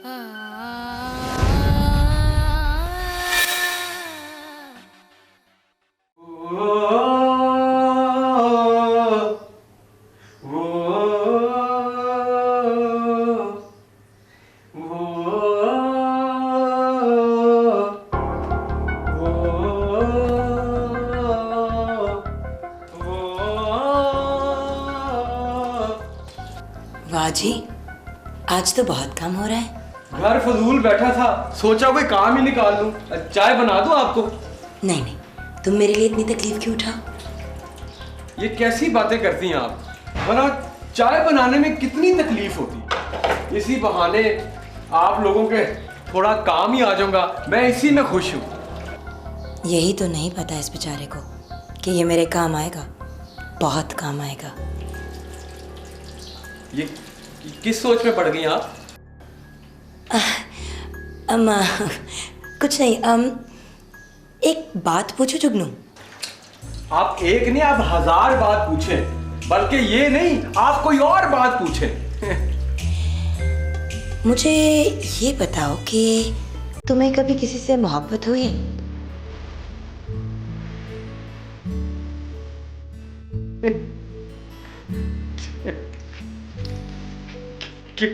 वाह जी, आज तो बहुत काम हो रहा है। घर फजूल बैठा था, सोचा कोई काम ही निकाल लूं। चाय बना दूं आपको? नहीं नहीं, तुम मेरे लिए इतनी तकलीफ क्यों उठाओ? ये कैसी बातें करती हैं आप? वरना चाय बनाने में कितनी तकलीफ होती। इसी बहाने आप लोगों के थोड़ा काम ही आ जाऊंगा, मैं इसी में खुश हूँ। यही तो नहीं पता इस बेचारे को कि ये मेरे काम आएगा, बहुत काम आएगा। ये किस सोच में पड़ गई आप? कुछ नहीं, एक बात पूछो जुगनू। आप एक नहीं, आप 1000 बात पूछें, बल्कि ये नहीं, आप कोई और बात पूछें। मुझे ये बताओ कि तुम्हें कभी किसी से मोहब्बत हुई?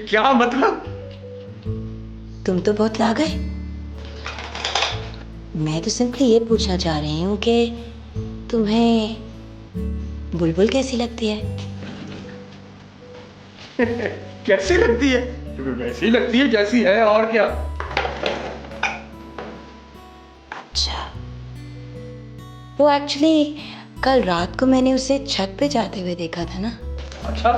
क्या मतलब? तुम तो बहुत ला गए। मैं तो सिंपली ये पूछना चाह रही हूँ कि तुम्हें बुलबुल कैसी लगती है? कैसी लगती है? वैसी लगती है जैसी है, और क्या। अच्छा, वो एक्चुअली कल रात को मैंने उसे छत पे जाते हुए देखा था ना। अच्छा,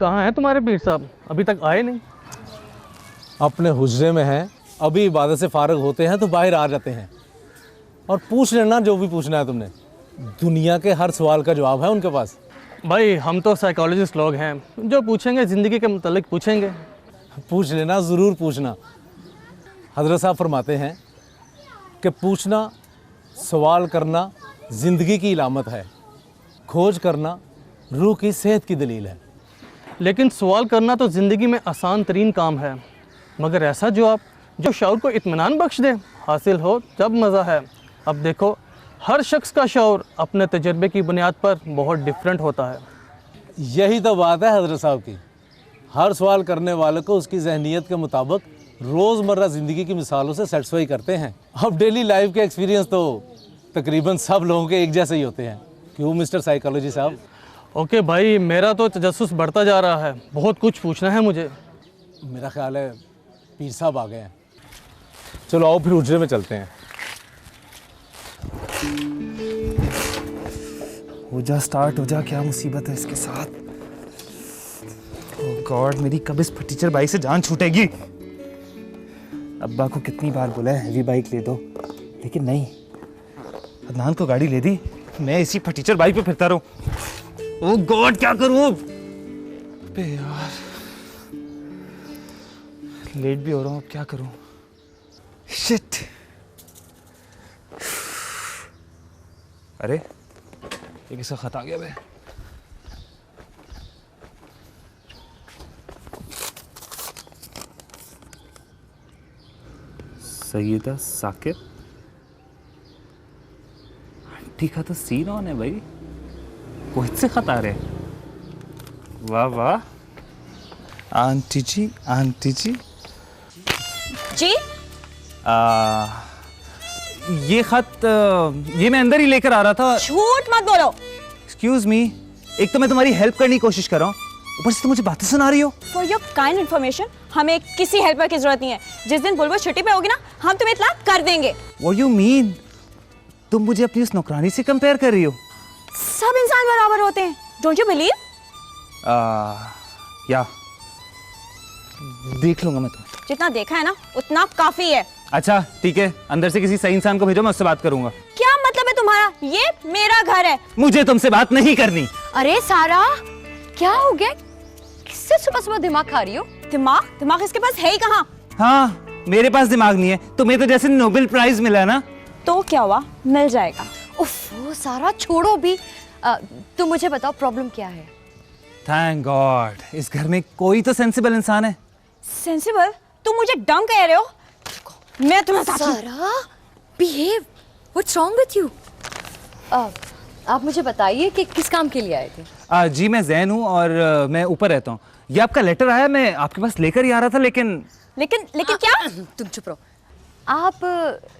कहाँ हैं तुम्हारे पीर साहब? अभी तक आए नहीं। अपने हुजरे में हैं, अभी इबादत से फारग होते हैं तो बाहर आ जाते हैं। और पूछ लेना जो भी पूछना है तुमने, दुनिया के हर सवाल का जवाब है उनके पास। भाई हम तो साइकोलॉजिस्ट लोग हैं, जो पूछेंगे ज़िंदगी के मुतालिक पूछेंगे। पूछ लेना, ज़रूर पूछना। हज़रत साहब फरमाते हैं कि पूछना, सवाल करना ज़िंदगी की इलामत है, खोज करना रूह की सेहत की दलील है। लेकिन सवाल करना तो ज़िंदगी में आसान तरीन काम है, मगर ऐसा जवाब जो शऊर को इत्मीनान बख्श दे, हासिल हो जब मज़ा है। अब देखो, हर शख्स का शऊर अपने तजर्बे की बुनियाद पर बहुत डिफरेंट होता है। यही तो बात है हज़रत साहब की। हर सवाल करने वाले को उसकी जहनीत के मुताबिक रोज़मर्रा ज़िंदगी की मिसालों से सेटिस्फाई करते हैं। अब डेली लाइफ के एक्सपीरियंस तो तकरीबन सब लोगों के एक जैसे ही होते हैं। क्यों मिस्टर साइकोलॉजी साहब? ओके भाई, मेरा तो तजस्सुस बढ़ता जा रहा है, बहुत कुछ पूछना है मुझे। मेरा ख्याल है पीर साहब आ गए हैं। चलो आओ फिर हुजरे में चलते हैं। हो जा स्टार्ट हो जा, क्या मुसीबत है इसके साथ। ओह गॉड, मेरी कब इस फटीचर बाइक से जान छूटेगी। अब्बा को कितनी बार बोला है हेवी बाइक ले दो, लेकिन नहीं। अदनान को गाड़ी ले दी, मैं इसी फटीचर बाइक पे फिरता रहूं। ओह गॉड, क्या करूं अब? बे यार, लेट भी हो रहा हूं, अब क्या करूं? शिट। अरे ये किसका खत आ गया बे? सईदा साकिब, आंटी का तो सीन ऑन है भाई, कोई से खत आ रहे। वाह वाह, आंटी जी, आंटी जी। जी ये खत ये मैं अंदर ही लेकर आ रहा था। झूठ मत बोलो। एक्सक्यूज मी, एक तो मैं तुम्हारी हेल्प करने की कोशिश कर रहा हूँ, ऊपर से तुम मुझे बातें सुना रही हो। फॉर योर काइंड इन्फॉर्मेशन, हमें किसी हेल्पर की जरूरत नहीं है। जिस दिन बुलबुल छुट्टी पे होगी ना, हम तुम्हें इत्तला कर देंगे। What you mean? तुम मुझे अपनी उस नौकरानी से कंपेयर कर रही हो? सब इंसान बराबर होते हैं, डोंट यू बिलीव? या देख लूंगा मैं तुम्हें। जितना देखा है ना, उतना काफी है। अच्छा ठीक है, अंदर से किसी सही इंसान को भेजो, मैं उससे बात करूंगा। क्या मतलब है तुम्हारा? ये मेरा घर है। मुझे तुमसे बात नहीं करनी। अरे सारा, क्या हो गया? किससे सुबह सुबह दिमाग खा रही हो? दिमाग इसके पास है ही कहाँ? हाँ, मेरे पास दिमाग नहीं है, तुम्हें तो जैसे नोबेल प्राइज मिला ना। तो क्या हुआ, मिल जाएगा। उफ सारा छोड़ो भी। तुम मुझे बताओ प्रॉब्लम क्या है। थैंक गॉड इस घर में कोई तो सेंसिबल इंसान है। सेंसिबल? तुम मुझे डम कह रहे हो? मैं तुम्हें सारा behave, what's wrong with you. आप मुझे बताइए कि किस काम के लिए आए थे। जी मैं जैन हूँ और मैं ऊपर रहता हूँ। ये आपका लेटर आया, मैं आपके पास लेकर ही आ रहा था, लेकिन क्या? तुम चुप रहो। आप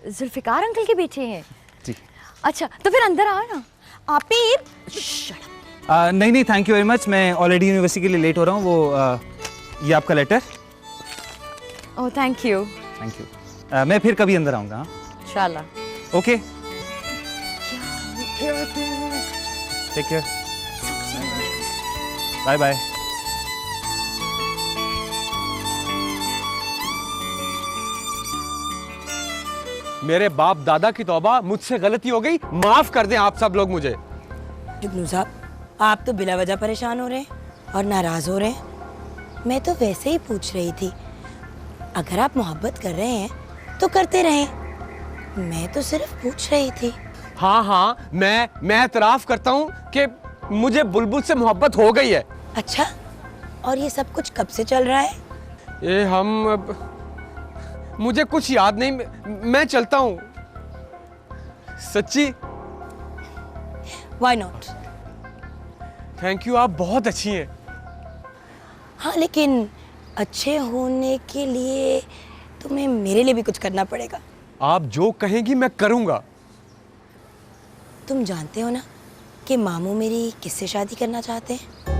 जुल्फिकार अंकल के बेटे हैं? जी। अच्छा तो फिर अंदर आओ ना। आप ही नहीं नहीं थैंक यू वेरी मच, मैं ऑलरेडी यूनिवर्सिटी के लिए लेट हो रहा हूँ। वो ये आपका लेटर। Oh thank you. Thank you. मैं फिर कभी अंदर आऊँगा। इंशाल्लाह। Okay take care, bye bye. मेरे बाप दादा की तौबा, मुझसे गलती हो गई, माफ कर दें आप सब लोग मुझे। जुगनू साहब, आप तो बिला वजह परेशान हो रहे हैं और नाराज हो रहे हैं। मैं तो वैसे ही पूछ रही थी, अगर आप मोहब्बत कर रहे हैं तो करते रहें। मैं तो सिर्फ पूछ रही थी। हाँ हाँ, मैं एतराफ करता हूँ कि मुझे बुलबुल से मोहब्बत हो गई है। अच्छा, और ये सब कुछ कब से चल रहा है? मुझे कुछ याद नहीं, मैं चलता हूँ। सच्ची? Why not? थैंक यू, आप बहुत अच्छी हैं। हाँ, लेकिन अच्छे होने के लिए तुम्हें मेरे लिए भी कुछ करना पड़ेगा। आप जो कहेंगी मैं करूँगा। तुम जानते हो ना कि मामू मेरी किससे शादी करना चाहते हैं?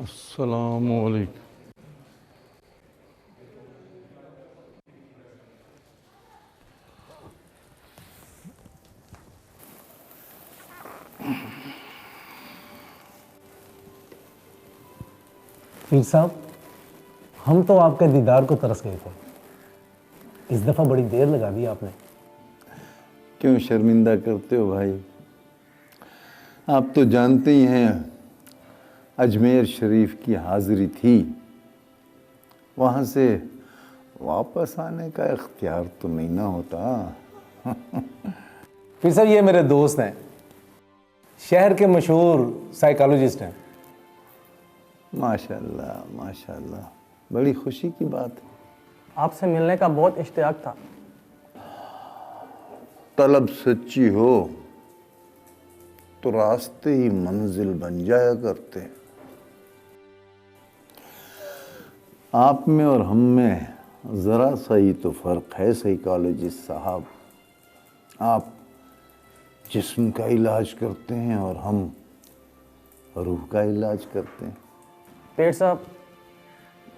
अस्सलामु अलैकुम। पीर साहब, हम तो आपके दीदार को तरस गए थे। इस दफ़ा बड़ी देर लगा दी आपने। क्यों शर्मिंदा करते हो भाई? आप तो जानते ही हैं, अजमेर शरीफ की हाज़िरी थी, वहाँ से वापस आने का इख्तियार तो नहीं ना होता। पीर साहब, ये मेरे दोस्त हैं, शहर के मशहूर साइकोलॉजिस्ट हैं। माशाल्लाह माशाल्लाह, बड़ी खुशी की बात है। आपसे मिलने का बहुत इश्तियाक था। तलब सच्ची हो तो रास्ते ही मंजिल बन जाया करते हैं। आप में और हम में ज़रा सा ही तो फ़र्क है साइकोलॉजिस्ट साहब। आप जिस्म का इलाज करते हैं और हम रूह का इलाज करते हैं। पेट साहब,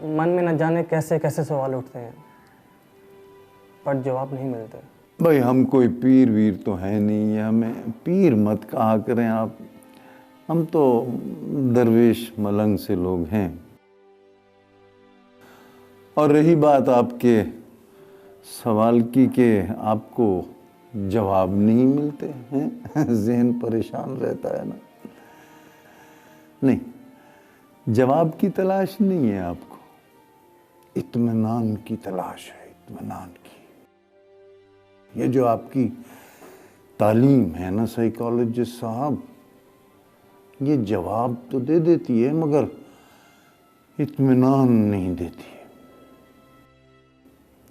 मन में न जाने कैसे कैसे सवाल उठते हैं, पर जवाब नहीं मिलते। भाई हम कोई पीर वीर तो है नहीं है, हमें पीर मत कहा करें आप। हम तो दरवेश मलंग से लोग हैं। और रही बात आपके सवाल की कि आपको जवाब नहीं मिलते हैं, ज़हन परेशान रहता है ना। नहीं, जवाब की तलाश नहीं है आपको, इत्मीनान की तलाश है, इत्मीनान की। ये जो आपकी तालीम है ना साइकोलॉजिस्ट साहब, ये जवाब तो दे देती है मगर इत्मीनान नहीं देती है।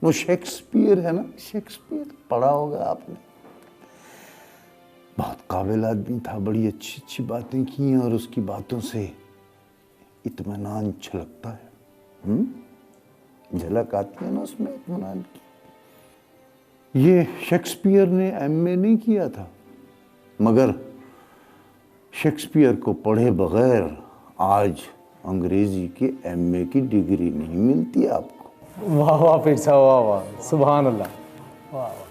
वो शेक्सपियर है ना, शेक्सपियर पढ़ा होगा आपने। बहुत काबिल आदमी था, बड़ी अच्छी अच्छी बातें की हैं और उसकी बातों से इत्मीनान छलकता है। झलक आती है ना उसमें इत्मीनान की। ये शेक्सपियर ने एमए नहीं किया था, मगर शेक्सपियर को पढ़े बगैर आज अंग्रेजी के एमए की डिग्री नहीं मिलती आपको। वाह वाह पीर साहब, वाह वाह, सुभान अल्लाह, वाह वाह।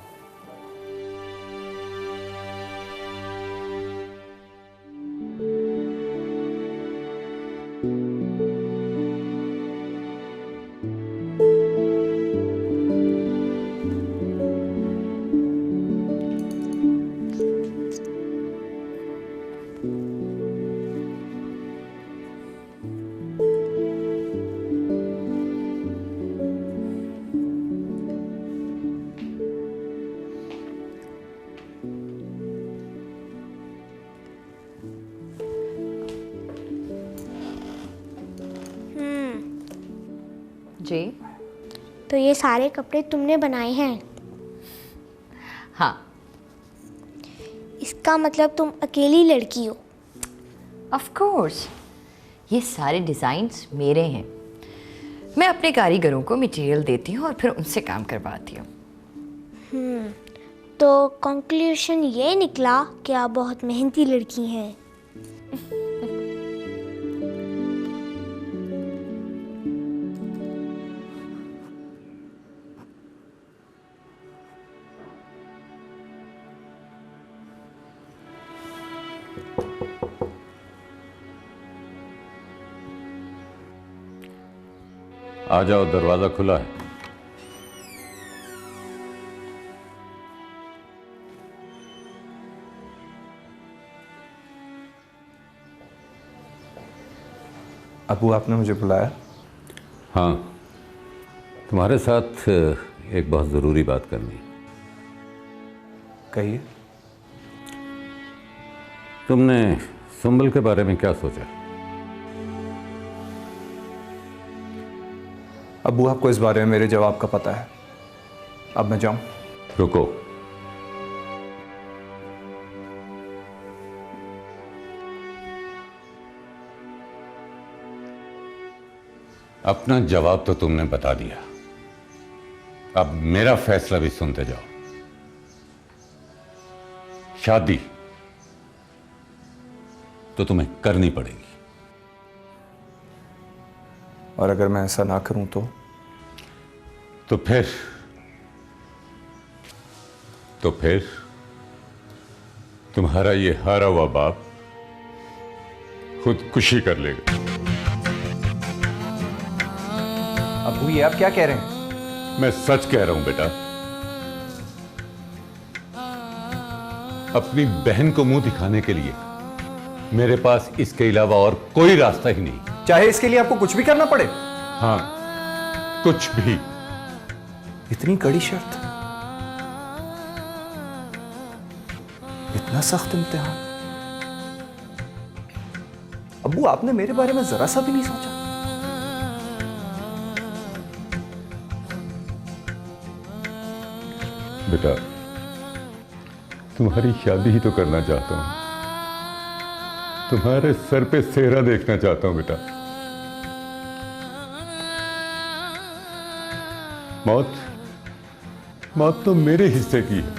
जी। तो ये सारे कपड़े तुमने बनाए हैं? हाँ। इसका मतलब तुम अकेली लड़की हो? ऑफ कोर्स, ये सारे डिज़ाइंस मेरे हैं। मैं अपने कारीगरों को मटेरियल देती हूँ और फिर उनसे काम करवाती हूँ। तो कंक्लूजन ये निकला कि आप बहुत मेहनती लड़की हैं। आ जाओ, दरवाजा खुला है। अबू, आपने मुझे बुलाया? हाँ, तुम्हारे साथ एक बहुत ज़रूरी बात करनी है। कहिए। तुमने सुंबल के बारे में क्या सोचा? अबू, आपको इस बारे में मेरे जवाब का पता है। अब मैं जाऊं? रुको। अपना जवाब तो तुमने बता दिया, अब मेरा फैसला भी सुनते जाओ। शादी तो तुम्हें करनी पड़ेगी। और अगर मैं ऐसा ना करूं तो फिर तुम्हारा ये हारा हुआ बाप खुदकुशी कर लेगा। अबू, ये आप क्या कह रहे हैं? मैं सच कह रहा हूं बेटा। अपनी बहन को मुंह दिखाने के लिए मेरे पास इसके अलावा और कोई रास्ता ही नहीं। चाहे इसके लिए आपको कुछ भी करना पड़े? हाँ, कुछ भी। इतनी कड़ी शर्त, इतना सख्त इम्तिहान। अबू, आपने मेरे बारे में जरा सा भी नहीं सोचा? बेटा, तुम्हारी शादी ही तो करना चाहता हूं, तुम्हारे सर पे सेहरा देखना चाहता हूं बेटा। मौत तो मेरे हिस्से की है।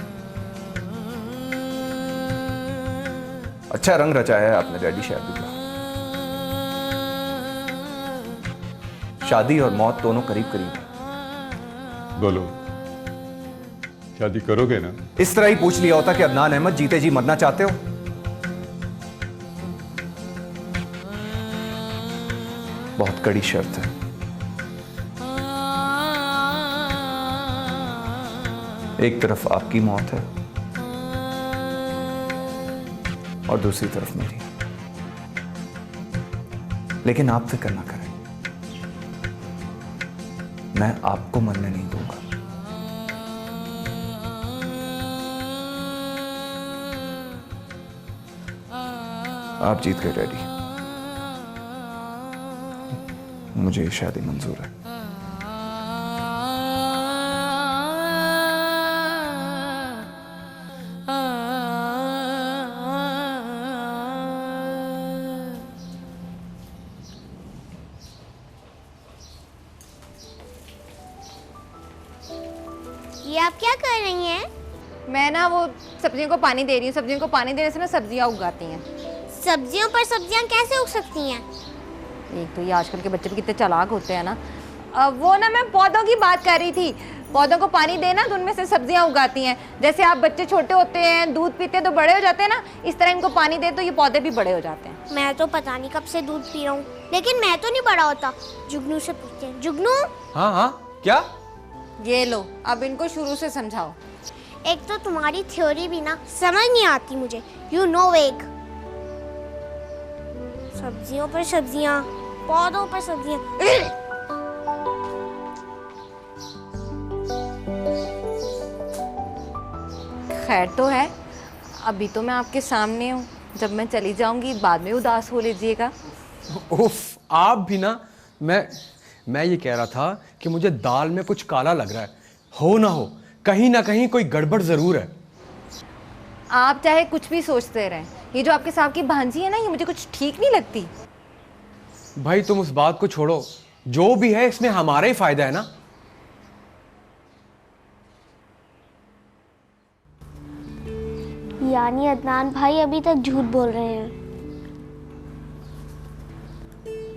अच्छा रंग रचाया है आपने डैडी शादी का। शादी और मौत दोनों करीब करीब है। बोलो, शादी करोगे ना? इस तरह ही पूछ लिया होता कि अदनान अहमद जीते जी मरना चाहते हो? बहुत कड़ी शर्त है। एक तरफ आपकी मौत है और दूसरी तरफ मेरी। लेकिन आप फिक्र ना करें, मैं आपको मरने नहीं दूंगा। आप जीत गए डैडी, मुझे ये शादी मंजूर है। ये आप क्या कर रही हैं? मैं ना वो सब्जियों को पानी दे रही हूँ। सब्जियों को पानी देने से ना सब्जियाँ उगाती हैं। सब्जियों पर सब्जियां कैसे उग सकती हैं? एक तो ये आजकल के बच्चे भी कितने चालाक होते हैं ना। वो ना मैं पौधों की बात कर रही थी। पौधों को पानी देना तो उनमें से सब्जियां उगाती हैं। जैसे आप बच्चे छोटे होते हैं, दूध पीते हैं तो बड़े हो जाते हैं ना, इस तरह इनको पानी दे तो ये पौधे भी बड़े हो जाते हैं। मैं तो पता नहीं कब से दूध पी रहा हूँ, लेकिन मैं तो नहीं बड़ा होता। जुगनू से पूछते हैं। जुगनू, हाँ हाँ, क्या? ये लो, अब इनको शुरू से समझाओ। एक तो तुम्हारी थ्योरी भी ना समझ नहीं आती मुझे। यू नो वेग, सब्जियों पर सब्जियां, पौधों पर सब्जियां। खैर तो है, अभी तो मैं आपके सामने हूँ। जब मैं चली जाऊंगी बाद में उदास हो लीजिएगा। उफ, आप भी ना। मैं ये कह रहा था कि मुझे दाल में कुछ काला लग रहा है, हो ना कहीं कोई गड़बड़ जरूर है। आप चाहे कुछ भी सोचते रहें, ये जो आपके साहब की भांजी है ना, ये मुझे कुछ ठीक नहीं लगती। भाई तुम उस बात को छोड़ो, जो भी है इसमें हमारा ही फायदा है ना। यानी अदनान भाई अभी तक झूठ बोल रहे हैं।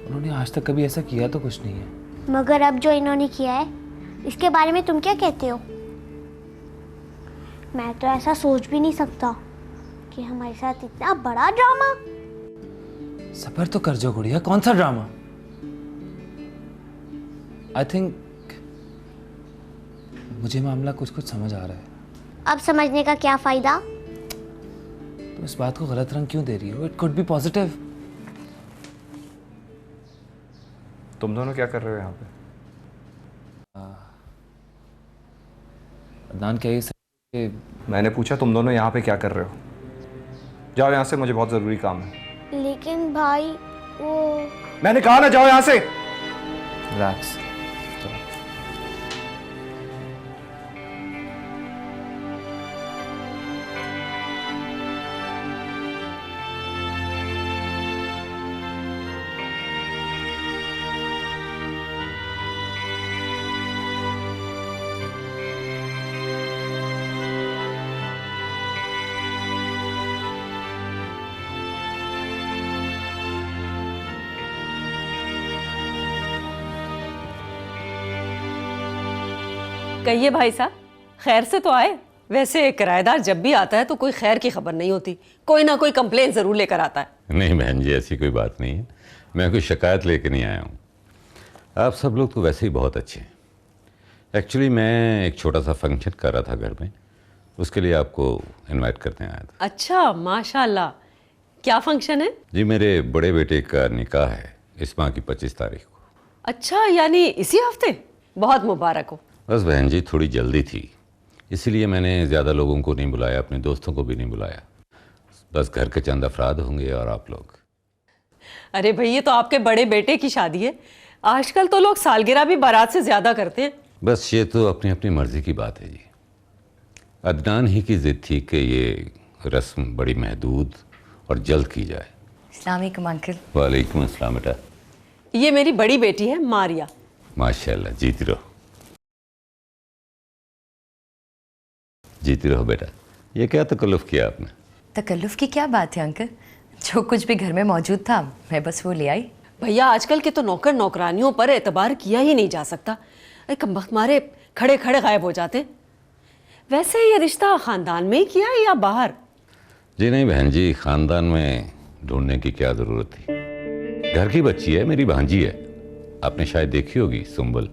उन्होंने आज तक कभी ऐसा किया तो कुछ नहीं है। मगर अब जो इन्होंने किया है, इसके बारे में तुम क्या कहते हो? मैं तो ऐसा सोच भी नहीं सकता कि हमारे साथ इतना बड़ा ड्रामा। सबर तो कर जो गुड़िया, कौन सा ड्रामा? आई थिंक मुझे मामला कुछ कुछ समझ आ रहा है। अब समझने का क्या फायदा? तुम इस बात को गलत रंग क्यों दे रही हो? It could be positive. तुम दोनों क्या कर रहे हो यहाँ पे? अदनान क्या ये सही है कि मैंने पूछा तुम दोनों यहाँ पे क्या कर रहे हो? जाओ यहाँ से, मुझे बहुत ज़रूरी काम है। लेकिन भाई वो मैंने कहा ना जाओ यहाँ से। रिलैक्स। कहिए भाई साहब, खैर से तो आए। वैसे किराएदार जब भी आता है तो कोई खैर की खबर नहीं होती, कोई ना कोई कंप्लेन जरूर लेकर आता है। नहीं बहन जी, ऐसी कोई बात नहीं है। मैं कोई शिकायत लेके नहीं आया हूँ। आप सब लोग तो वैसे ही बहुत अच्छे हैं। एक्चुअली मैं एक छोटा सा फंक्शन कर रहा था घर में, उसके लिए आपको इनवाइट करने आया था। अच्छा, माशाल्लाह। क्या फंक्शन है? जी, मेरे बड़े बेटे का निकाह है इस माह की 25 तारीख को। अच्छा, यानी इसी हफ्ते? बहुत मुबारक हो। बस बहन जी, थोड़ी जल्दी थी, इसीलिए मैंने ज़्यादा लोगों को नहीं बुलाया, अपने दोस्तों को भी नहीं बुलाया। बस घर के चंद अफराद होंगे और आप लोग। अरे भाई, ये तो आपके बड़े बेटे की शादी है। आजकल तो लोग सालगिरह भी बारात से ज़्यादा करते हैं। बस ये तो अपनी अपनी मर्जी की बात है जी। अदनान ही की जिद थी कि ये रस्म बड़ी महदूद और जल्द की जाए। अस्सलाम वालेकुम अंकल। वालेकुम अस्सलाम बेटा। ये मेरी बड़ी बेटी है मारिया। माशाल्लाह, जीती रहो जीती रहो बेटा। ये क्या तकल्लुफ़ किया आपने? तकल्लुफ़ की क्या बात है अंकल, जो कुछ भी घर में मौजूद था मैं बस वो ले आई। भैया, आजकल के तो नौकर नौकरानियों पर एतबार किया ही नहीं जा सकता। कमबख्त मारे खड़े खड़े गायब हो जाते। वैसे ये रिश्ता खानदान में ही किया है या बाहर? जी नहीं बहन जी, खानदान में ढूंढने की क्या ज़रूरत थी। घर की बच्ची है, मेरी भांजी है। आपने शायद देखी होगी, सुंबल।